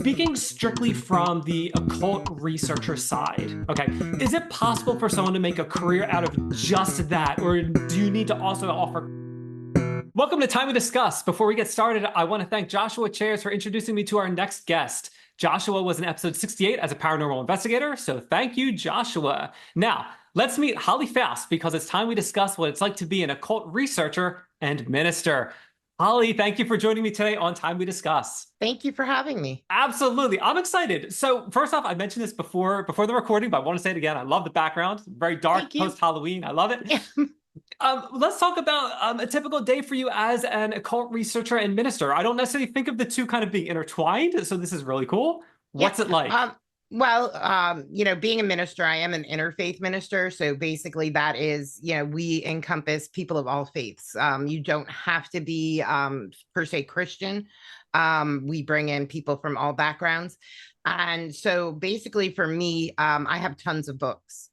Speaking strictly from the occult researcher side, okay, is it possible for someone to make a career out of just that, or do you need to also offer? Welcome to Time to Discuss. Before we get started, I want to thank Joshua Chairs for introducing me to our next guest. Joshua was in episode 68 as a paranormal investigator, so thank you, Joshua. Now, let's meet Holly Faust, because it's time we discuss what it's like to be an occult researcher and minister. Holly, thank you for joining me today on Time We Discuss. Thank you for having me. Absolutely. I'm excited. So first off, I mentioned this before the recording, but I want to say it again. I love the background. Very dark post-Halloween. I love it. Yeah. Let's talk about a typical day for you as an occult researcher and minister. I don't necessarily think of the two kind of being intertwined, so this is really cool. What's it like? Being a minister, I am an interfaith minister. So basically that is, we encompass people of all faiths. You don't have to be per se Christian. We bring in people from all backgrounds. And so basically for me, I have tons of books.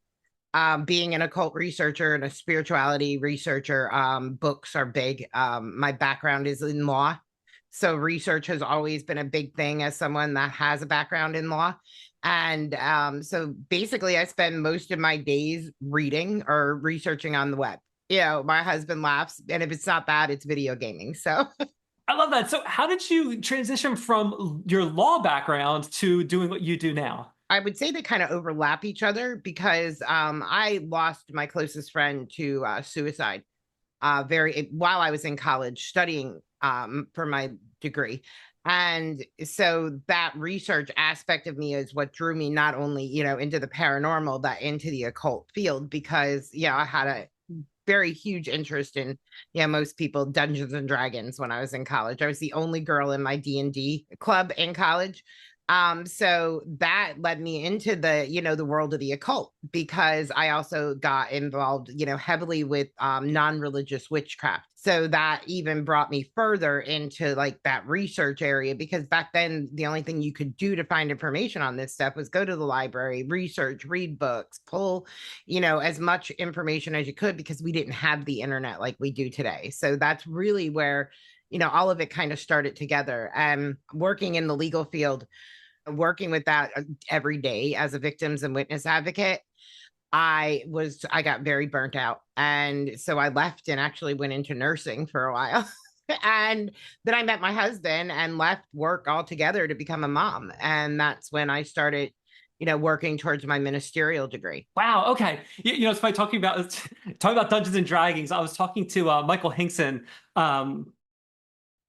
Being an occult researcher and a spirituality researcher, books are big. My background is in law. So research has always been a big thing as someone that has a background in law. And so basically I spend most of my days reading or researching on the web. My husband laughs, and if it's not that, it's video gaming. So I love that. So how did you transition from your law background to doing what you do now? I would say they kind of overlap each other because I lost my closest friend to suicide while I was in college studying for my degree. And so that research aspect of me is what drew me not only, into the paranormal, but into the occult field, because, I had a very huge interest in, most people, Dungeons and Dragons when I was in college. I was the only girl in my D&D club in college. So that led me into the world of the occult, because I also got involved, heavily with non-religious witchcraft. So that even brought me further into like that research area, because back then the only thing you could do to find information on this stuff was go to the library, research, read books, pull, as much information as you could, because we didn't have the internet like we do today. So that's really where all of it kind of started together. And working in the legal field, working with that every day as a victims and witness advocate, I got very burnt out. And so I left and actually went into nursing for a while. And then I met my husband and left work altogether to become a mom. And that's when I started working towards my ministerial degree. Wow. Okay. It's funny talking about Dungeons and Dragons. I was talking to Michael Hinkson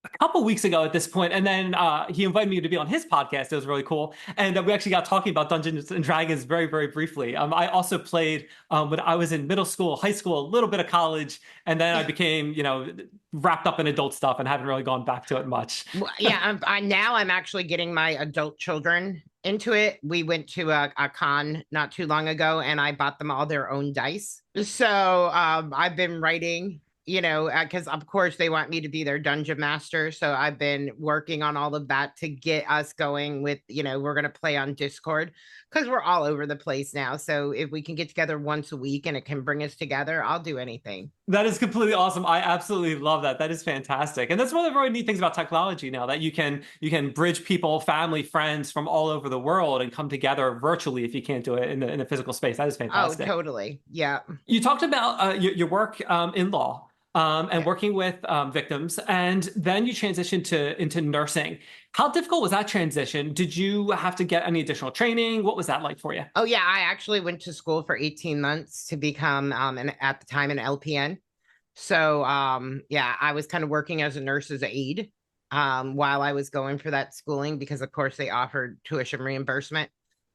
a couple weeks ago at this point, and then he invited me to be on his podcast. It was really cool, and we actually got talking about Dungeons and Dragons very, very briefly. I also played when I was in middle school, high school, a little bit of college, and then I became, wrapped up in adult stuff and haven't really gone back to it much. Well, yeah, I'm actually getting my adult children into it. We went to a con not too long ago, and I bought them all their own dice. So I've been writing, because of course they want me to be their dungeon master. So I've been working on all of that to get us going with, we're going to play on Discord, because we're all over the place now. So if we can get together once a week and it can bring us together, I'll do anything. That is completely awesome. I absolutely love that. That is fantastic. And that's one of the really neat things about technology now, that you can bridge people, family, friends from all over the world and come together virtually if you can't do it in the physical space. That is fantastic. Oh, totally. Yeah. You talked about your work in law. And working with victims, and then you transitioned into nursing. How difficult was that transition? Did you have to get any additional training? What was that like for you? Oh, yeah. I actually went to school for 18 months to become, at the time, an LPN. So, I was kind of working as a nurse's aide while I was going for that schooling, because, of course, they offered tuition reimbursement.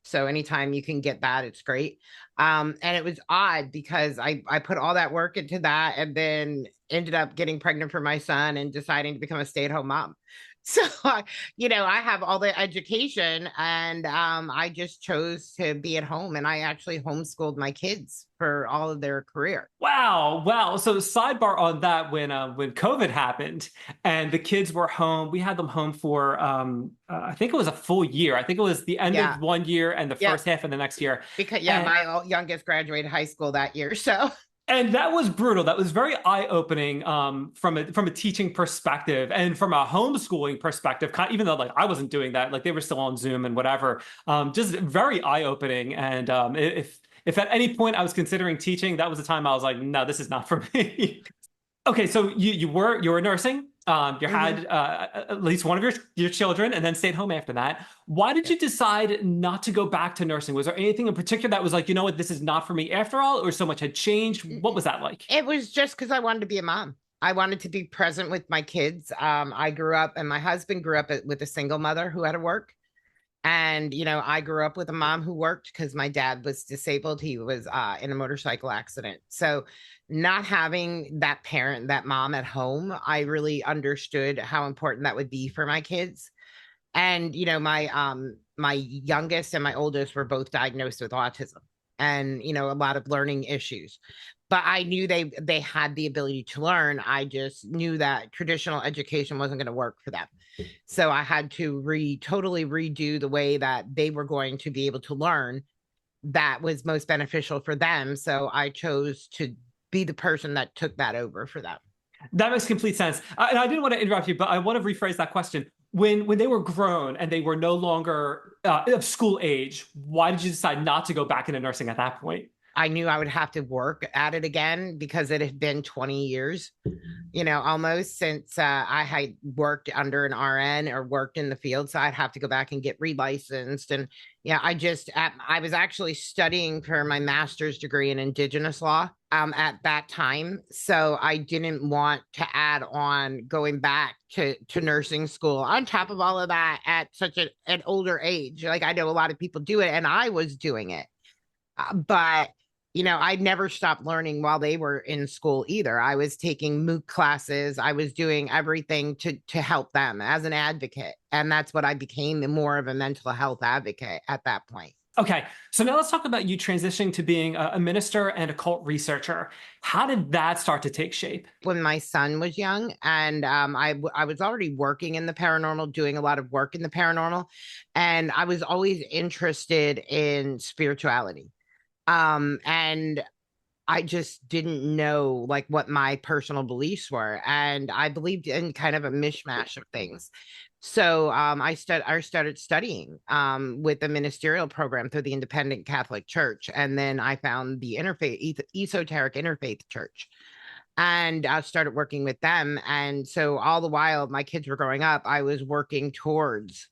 So anytime you can get that, it's great. And it was odd because I put all that work into that, and then ended up getting pregnant for my son and deciding to become a stay-at-home mom. So, I have all the education, and I just chose to be at home, and I actually homeschooled my kids for all of their career. Wow. So sidebar on that, when COVID happened and the kids were home, we had them home for, I think it was a full year. I think it was the end of one year and the first half of the next year. Because my youngest graduated high school that year. So And that was brutal. That was very eye-opening from a teaching perspective and from a homeschooling perspective. Even though like I wasn't doing that, like they were still on Zoom and whatever. Just very eye-opening. And if at any point I was considering teaching, that was the time I was like, no, this is not for me. Okay, so you were nursing. You Mhm. had at least one of your children, and then stayed home after that. Why did you decide not to go back to nursing? Was there anything in particular that was like, you know what, this is not for me after all, or so much had changed? What was that like? It was just because I wanted to be a mom. I wanted to be present with my kids. I grew up, and my husband grew up with a single mother who had to work. And, I grew up with a mom who worked because my dad was disabled. He was in a motorcycle accident. So, not having that parent, that mom at home, I really understood how important that would be for my kids. And, my youngest and my oldest were both diagnosed with autism and, a lot of learning issues. But I knew they had the ability to learn. I just knew that traditional education wasn't going to work for them. So I had to totally redo the way that they were going to be able to learn that was most beneficial for them. So I chose to be the person that took that over for them. That makes complete sense. And I didn't want to interrupt you, but I want to rephrase that question. When they were grown and they were no longer of school age, why did you decide not to go back into nursing at that point? I knew I would have to work at it again because it had been 20 years, almost since I had worked under an RN or worked in the field. So I'd have to go back and get relicensed. And yeah, I was actually studying for my master's degree in Indigenous law at that time. So I didn't want to add on going back to nursing school on top of all of that at such an older age. Like I know a lot of people do it and I was doing it. But I never stopped learning while they were in school either. I was taking MOOC classes. I was doing everything to help them as an advocate. And that's what I became, more of a mental health advocate at that point. Okay, so now let's talk about you transitioning to being a minister and occult researcher. How did that start to take shape? When my son was young, and I was already working in the paranormal, doing a lot of work in the paranormal, and I was always interested in spirituality. And I just didn't know like what my personal beliefs were. And I believed in kind of a mishmash of things. So I started studying with the ministerial program through the Independent Catholic Church. And then I found the esoteric interfaith church and I started working with them. And so all the while my kids were growing up, I was working towards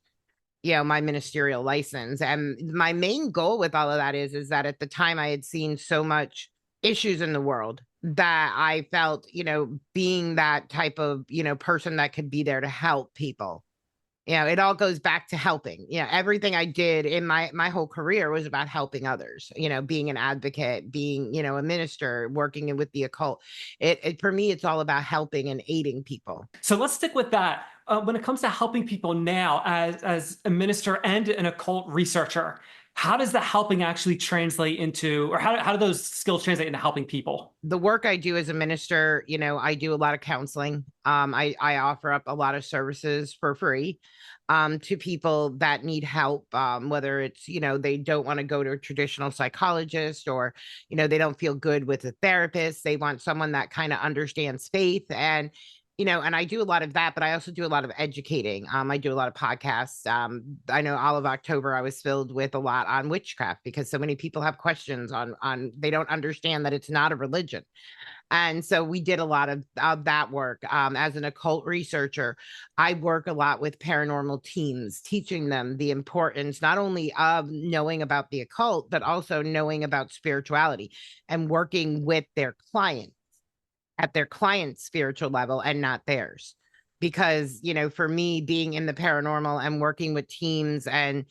my ministerial license. And my main goal with all of that is that at the time I had seen so much issues in the world that I felt, being that type of, person that could be there to help people. It all goes back to helping. Everything I did in my whole career was about helping others, being an advocate, being, a minister, working with the occult. It for me, it's all about helping and aiding people. So let's stick with that. When it comes to helping people now as a minister and an occult researcher, how does the helping actually translate into, or how do those skills translate into helping people? The work I do as a minister, I do a lot of counseling. I offer up a lot of services for free to people that need help, whether it's, they don't want to go to a traditional psychologist or, they don't feel good with a therapist. They want someone that kind of understands faith and I do a lot of that, but I also do a lot of educating. I do a lot of podcasts. I know all of October I was filled with a lot on witchcraft because so many people have questions on they don't understand that it's not a religion. And so we did a lot of that work. As an occult researcher, I work a lot with paranormal teams, teaching them the importance not only of knowing about the occult, but also knowing about spirituality and working with their clients at their client's spiritual level and not theirs. Because, for me, being in the paranormal and working with teams and,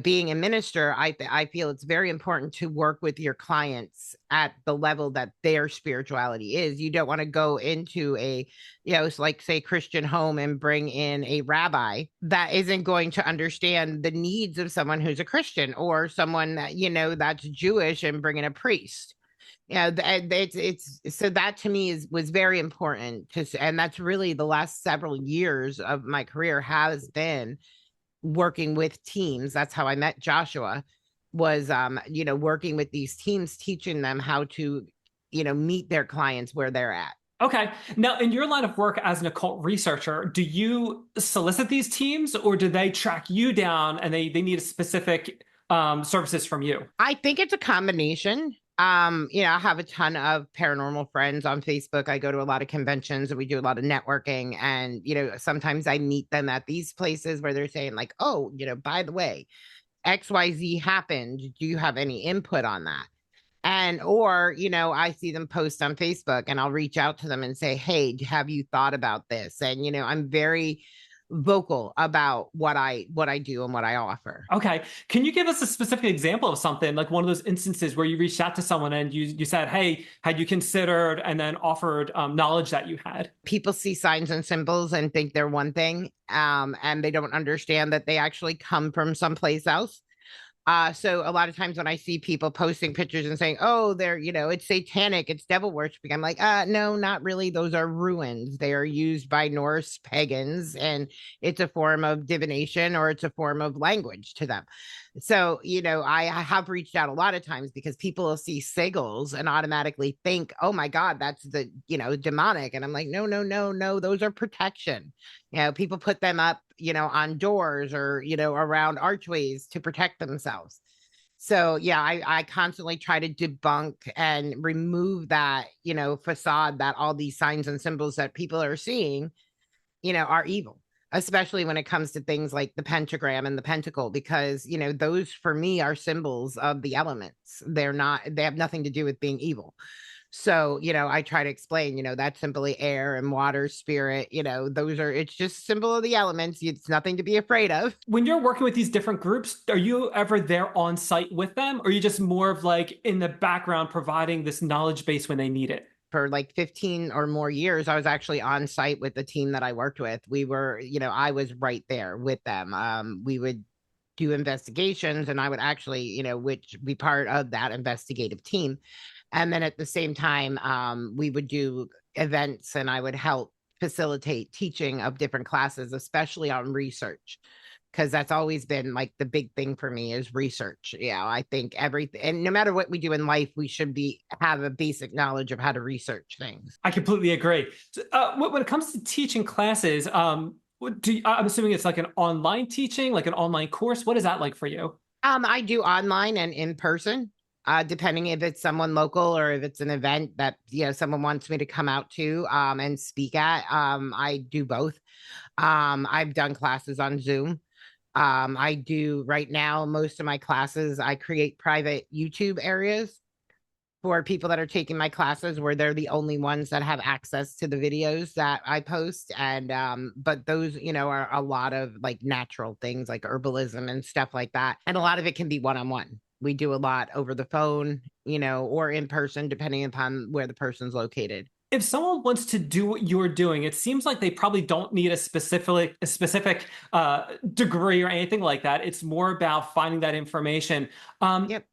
being a minister, I feel it's very important to work with your clients at the level that their spirituality is. You don't want to go into it's like, say, Christian home and bring in a rabbi that isn't going to understand the needs of someone who's a Christian or someone that, that's Jewish and bring in a priest. It's so that to me was very important and that's really the last several years of my career has been working with teams. That's how I met Joshua was working with these teams, teaching them how to meet their clients where they're at. Okay. Now, in your line of work as an occult researcher, do you solicit these teams or do they track you down and they need a specific services from you? I think it's a combination. I have a ton of paranormal friends on Facebook. I go to a lot of conventions and we do a lot of networking. And, sometimes I meet them at these places where they're saying, like, oh, by the way, XYZ happened. Do you have any input on that? And, or, I see them post on Facebook and I'll reach out to them and say, hey, have you thought about this? And, I'm very vocal about what I do and what I offer. Okay. Can you give us a specific example of something like one of those instances where you reached out to someone and you said, hey, had you considered, and then offered knowledge that you had? People see signs and symbols and think they're one thing, and they don't understand that they actually come from someplace else. So a lot of times when I see people posting pictures and saying, oh, they're, it's satanic, it's devil worshiping, I'm like, no, not really. Those are ruins. They are used by Norse pagans and it's a form of divination or it's a form of language to them. So, I have reached out a lot of times because people will see sigils and automatically think, oh my God, that's the, demonic. And I'm like, no, no, no, no, those are protection. People put them up, on doors or, around archways to protect themselves. So yeah, I constantly try to debunk and remove that, facade that all these signs and symbols that people are seeing, are evil, especially when it comes to things like the pentagram and the pentacle, because, those for me are symbols of the elements. They have nothing to do with being evil. So, I try to explain, that's simply air and water, spirit, it's just a symbol of the elements. It's nothing to be afraid of. When you're working with these different groups, are you ever there on site with them? Or are you just more of like in the background providing this knowledge base when they need it? For like 15 or more years, I was actually on site with the team that I worked with. We were, I was right there with them. We would do investigations and I would actually, which be part of that investigative team. And then at the same time, we would do events and I would help facilitate teaching of different classes, especially on research, because that's always been like the big thing for me is research. I think everything, and no matter what we do in life, we should have a basic knowledge of how to research things. I completely agree. So, when it comes to teaching classes, I'm assuming it's like an online teaching, like an online course. What is that like for you? I do online and in person. Depending if it's someone local or if it's an event that someone wants me to come out to and speak at. I do both. I've done classes on Zoom. I do right now, most of my classes, I create private YouTube areas for people that are taking my classes where they're the only ones that have access to the videos that I post. And but those, are a lot of like natural things like herbalism and stuff like that. And a lot of it can be one-on-one. We do a lot over the phone, or in person, depending upon where the person's located. If someone wants to do what you're doing, it seems like they probably don't need a specific degree or anything like that. It's more about finding that information. Yep.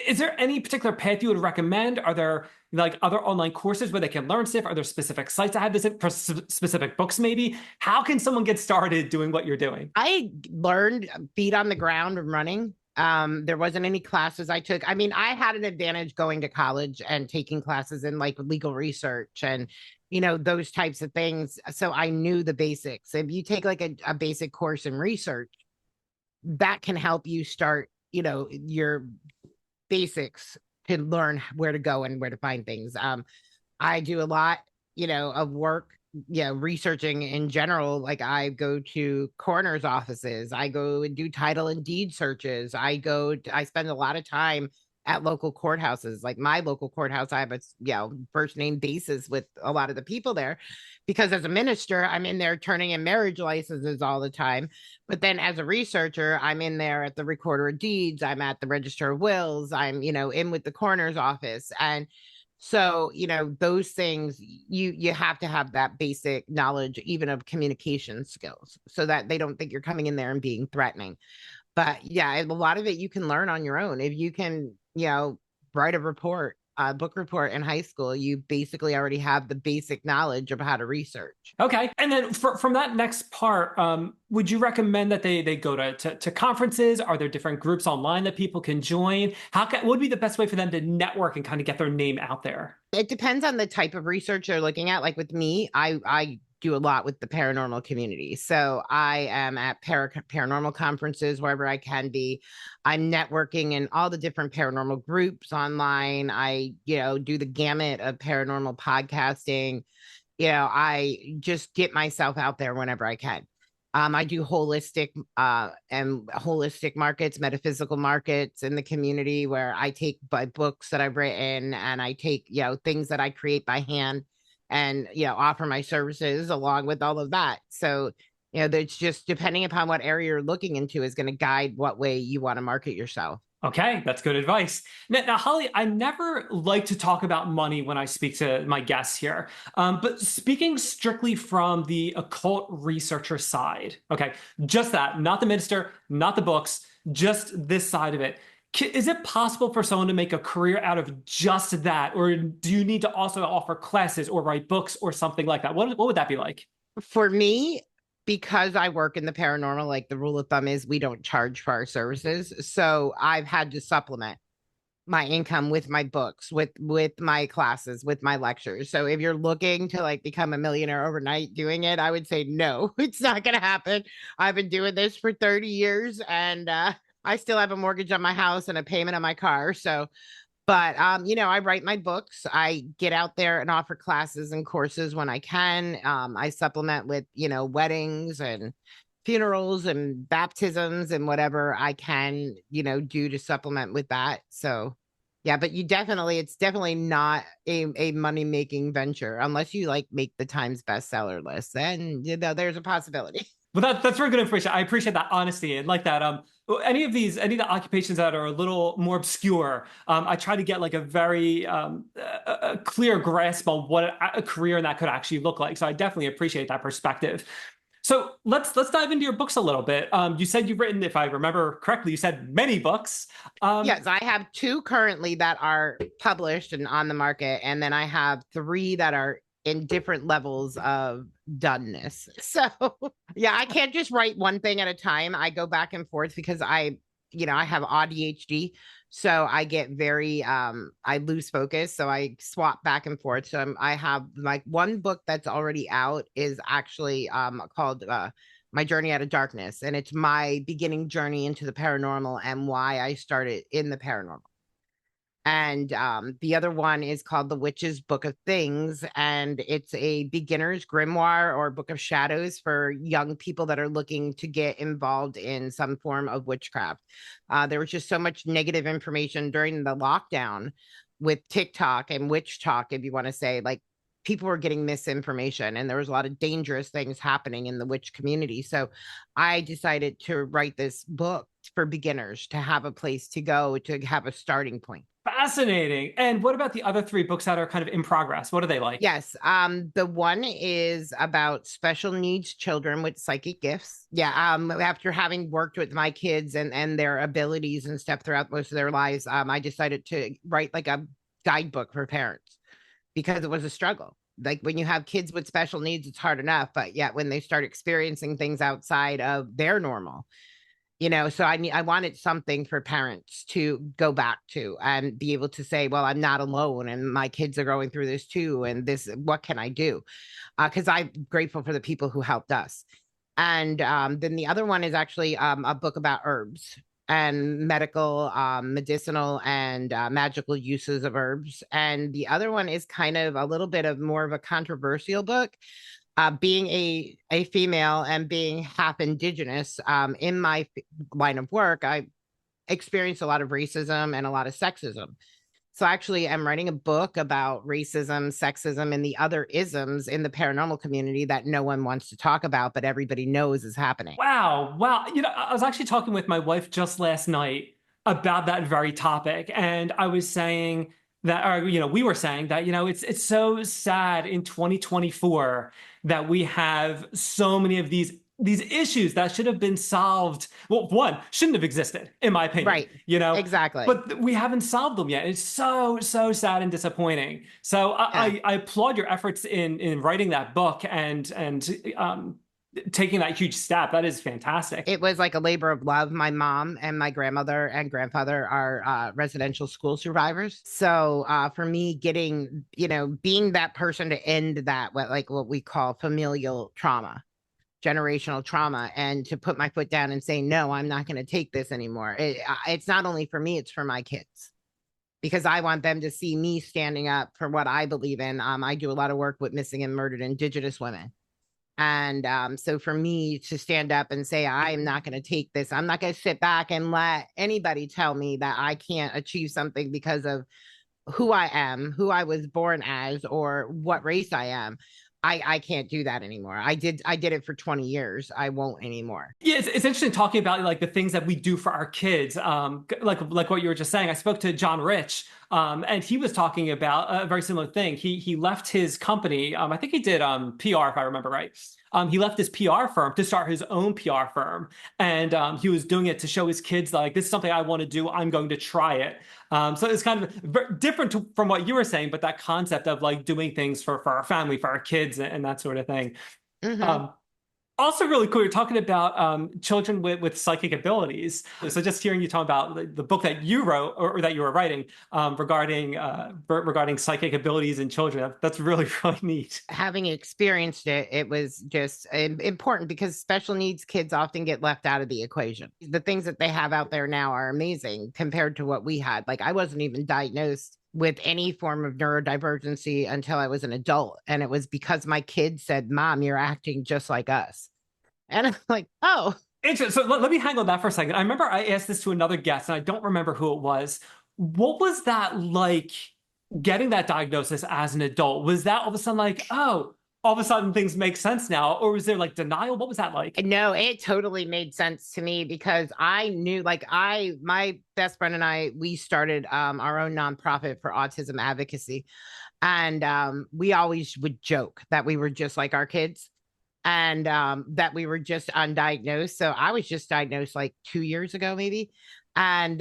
Is there any particular path you would recommend? Are there like other online courses where they can learn stuff? Are there specific sites that have this for specific books maybe? How can someone get started doing what you're doing? I learned feet on the ground running. There wasn't any classes I took. I mean, I had an advantage going to college and taking classes in like legal research and, those types of things. So I knew the basics. If you take like a basic course in research, that can help you start, your basics to learn where to go and where to find things. I do a lot, of work, researching in general. Like I go to coroner's offices, I go and do title and deed searches. I spend a lot of time at local courthouses. Like my local courthouse, I have a first name basis with a lot of the people there, because as a minister, I'm in there turning in marriage licenses all the time. But then as a researcher, I'm in there at the recorder of deeds, I'm at the register of wills, I'm in with the coroner's office. And so, those things, you have to have that basic knowledge, even of communication skills, so that they don't think you're coming in there and being threatening. But yeah, a lot of it you can learn on your own. If you can, write a report, book report in high school, you basically already have the basic knowledge of how to research. Okay. And then from that next part, would you recommend that they go to conferences? Are there different groups online that people can join? What would be the best way for them to network and kind of get their name out there? It depends on the type of research they're looking at. Like with me, I do a lot with the paranormal community. So I am at paranormal conferences wherever I can be. I'm networking in all the different paranormal groups online. I, do the gamut of paranormal podcasting. I just get myself out there whenever I can. I do holistic markets, metaphysical markets in the community where I take books that I've written and I take, things that I create by hand and, offer my services along with all of that. So, it's just depending upon what area you're looking into is going to guide what way you want to market yourself. Okay, that's good advice. Now, Holly, I never like to talk about money when I speak to my guests here, but speaking strictly from the occult researcher side, okay, just that, not the minister, not the books, just this side of it. Is it possible for someone to make a career out of just that, or do you need to also offer classes or write books or something like that? What would that be like? For me, because I work in the paranormal, like the rule of thumb is we don't charge for our services. So I've had to supplement my income with my books, with my classes, with my lectures. So if you're looking to like become a millionaire overnight doing it, I would say no, it's not going to happen. I've been doing this for 30 years and I still have a mortgage on my house and a payment on my car. So but, I write my books. I get out there and offer classes and courses when I can. I supplement with, weddings and funerals and baptisms and whatever I can, do to supplement with that. So, yeah, but it's definitely not a money-making venture unless you like make the Times bestseller list. Then, there's a possibility. Well, that's very good information. I appreciate that honesty and like that. Any of the occupations that are a little more obscure, I try to get like a very a clear grasp on what a career in that could actually look like. So I definitely appreciate that perspective. So let's dive into your books a little bit. You said you've written, if I remember correctly, you said many books. Yes, I have 2 currently that are published and on the market, and then I have 3 that are in different levels of doneness. So yeah, I can't just write one thing at a time. I go back and forth because I have ADHD. So I get very, I lose focus. So I swap back and forth. So I have like one book that's already out is actually called My Journey Out of Darkness. And it's my beginning journey into the paranormal and why I started in the paranormal. And the other one is called The Witch's Book of Things. And it's a beginner's grimoire or book of shadows for young people that are looking to get involved in some form of witchcraft. There was just so much negative information during the lockdown with TikTok and witch talk, if you want to say, like people were getting misinformation and there was a lot of dangerous things happening in the witch community. So I decided to write this book for beginners to have a place to go, to have a starting point. Fascinating. And what about the other 3 books that are kind of in progress? What are they like? Yes. The one is about special needs children with psychic gifts. Yeah. After having worked with my kids and their abilities and stuff throughout most of their lives, I decided to write like a guidebook for parents because it was a struggle. Like when you have kids with special needs, it's hard enough, but yet when they start experiencing things outside of their normal, so I wanted something for parents to go back to and be able to say, well, I'm not alone and my kids are going through this too. And what can I do? Because I'm grateful for the people who helped us. And then the other one is actually a book about herbs and medicinal and magical uses of herbs. And the other one is kind of a little bit of more of a controversial book. Being a female and being half indigenous, in my line of work, I experienced a lot of racism and a lot of sexism. So actually, I'm writing a book about racism, sexism, and the other isms in the paranormal community that no one wants to talk about, but everybody knows is happening. Wow. Wow. I was actually talking with my wife just last night about that very topic. And I was saying that, or, we were saying that, it's so sad in 2024 that we have so many of these these issues that should have been solved. Well, one, shouldn't have existed, in my opinion, Right. Exactly. but we haven't solved them yet. It's so sad and disappointing. So Yeah. I applaud your efforts in writing that book and taking that huge step. That is fantastic. It was like a labor of love. My mom and my grandmother and grandfather are residential school survivors. So for me, getting, being that person to end that, what we call familial trauma, generational trauma, and to put my foot down and say, no, I'm not going to take this anymore. It's not only for me, it's for my kids, because I want them to see me standing up for what I believe in. I do a lot of work with missing and murdered Indigenous women. And so for me to stand up and say, I am not going to take this, I'm not going to sit back and let anybody tell me that I can't achieve something because of who I am, who I was born as, or what race I am. I can't do that anymore. I did it for 20 years. I won't anymore. Yeah, it's interesting talking about like the things that we do for our kids. Like what you were just saying. I spoke to John Rich, and he was talking about a very similar thing. He left his company. I think he did PR, if I remember right. He left his PR firm to start his own PR firm, and he was doing it to show his kids that, like, this is something I want to do. I'm going to try it. So it's kind of different from what you were saying, but that concept of like doing things for our family, for our kids, and that sort of thing. Mm-hmm. Also really cool, you're talking about children with psychic abilities. So just hearing you talk about the book that you wrote or that you were writing regarding psychic abilities in children, that's really, really neat. Having experienced it, it was just important because special needs kids often get left out of the equation. The things that they have out there now are amazing compared to what we had. Like, I wasn't even diagnosed with any form of neurodivergency until I was an adult. And it was because my kids said, Mom, you're acting just like us. And I'm like, oh. So let me hang on that for a second. I remember I asked this to another guest, and I don't remember who it was. What was that like, getting that diagnosis as an adult? Was that all of a sudden like, oh, all of a sudden things make sense now? Or was there like denial? What was that like? No, it totally made sense to me because I knew, like, my best friend and I, we started our own nonprofit for autism advocacy. And we always would joke that we were just like our kids, and that we were just undiagnosed. So I was just diagnosed like 2 years ago, maybe. And,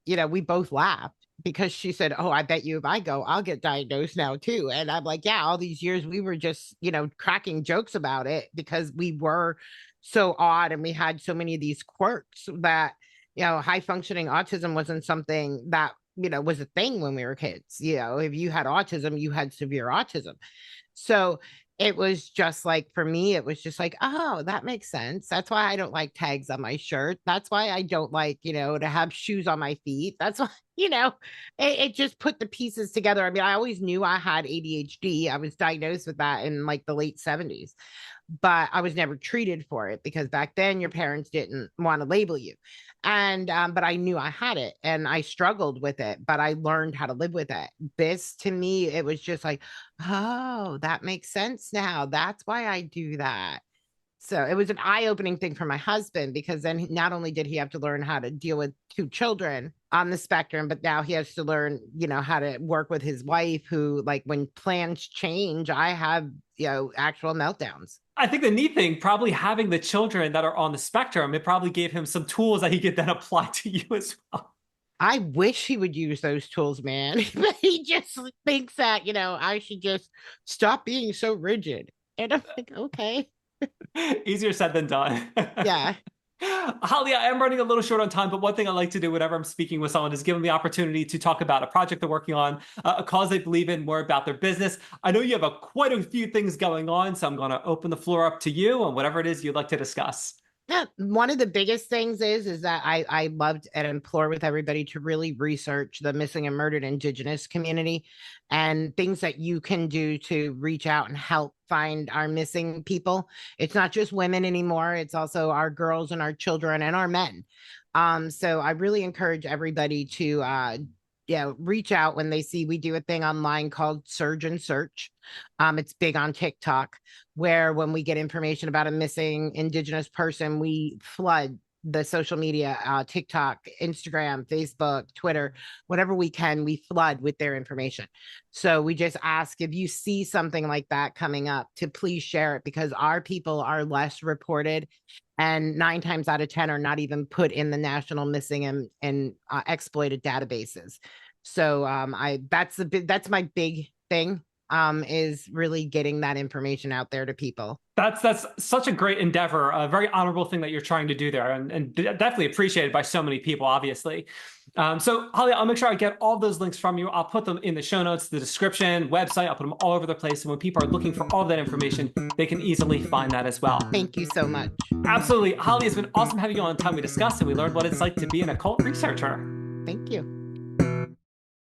we both laughed because she said, oh, I bet you if I go, I'll get diagnosed now too. And I'm like, yeah, all these years we were just, cracking jokes about it because we were so odd and we had so many of these quirks that, high functioning autism wasn't something that, was a thing when we were kids. If you had autism, you had severe autism. So it was just like, for me, it was just like, oh, that makes sense. That's why I don't like tags on my shirt. That's why I don't like, to have shoes on my feet. That's why, it just put the pieces together. I mean, I always knew I had ADHD. I was diagnosed with that in like the late 70s, but I was never treated for it because back then your parents didn't want to label you. And, but I knew I had it and I struggled with it, but I learned how to live with it. This, to me, it was just like, oh, that makes sense now. That's why I do that. So it was an eye-opening thing for my husband because then not only did he have to learn how to deal with 2 children on the spectrum, but now he has to learn, how to work with his wife who, like, when plans change, I have, actual meltdowns. I think the neat thing, probably having the children that are on the spectrum, it probably gave him some tools that he could then apply to you as well. I wish he would use those tools, man. But he just thinks that, I should just stop being so rigid. And I'm like, okay. Easier said than done. Yeah. Holly, I am running a little short on time, but one thing I like to do whenever I'm speaking with someone is give them the opportunity to talk about a project they're working on, a cause they believe in, more about their business. I know you have quite a few things going on, so I'm going to open the floor up to you and whatever it is you'd like to discuss. Yeah, one of the biggest things is that I loved and implore with everybody to really research the missing and murdered Indigenous community and things that you can do to reach out and help find our missing people. It's not just women anymore. It's also our girls and our children and our men. So I really encourage everybody to reach out when they see we do a thing online called Surge and Search. It's big on TikTok, where when we get information about a missing Indigenous person, we flood the social media, TikTok, Instagram, Facebook, Twitter, whatever we can, we flood with their information. So we just ask, if you see something like that coming up, to please share it, because our people are less reported, and 9 times out of 10 are not even put in the national missing and exploited databases. So that's my big thing, is really getting that information out there to people. That's such a great endeavor, a very honorable thing that you're trying to do there, and definitely appreciated by so many people, obviously. So Holly, I'll make sure I get all those links from you. I'll put them in the show notes, the description, website. I'll put them all over the place. And when people are looking for all of that information, they can easily find that as well. Thank you so much. Absolutely. Holly, it's been awesome having you on Time We Discuss, and we learned what it's like to be an occult researcher. Thank you.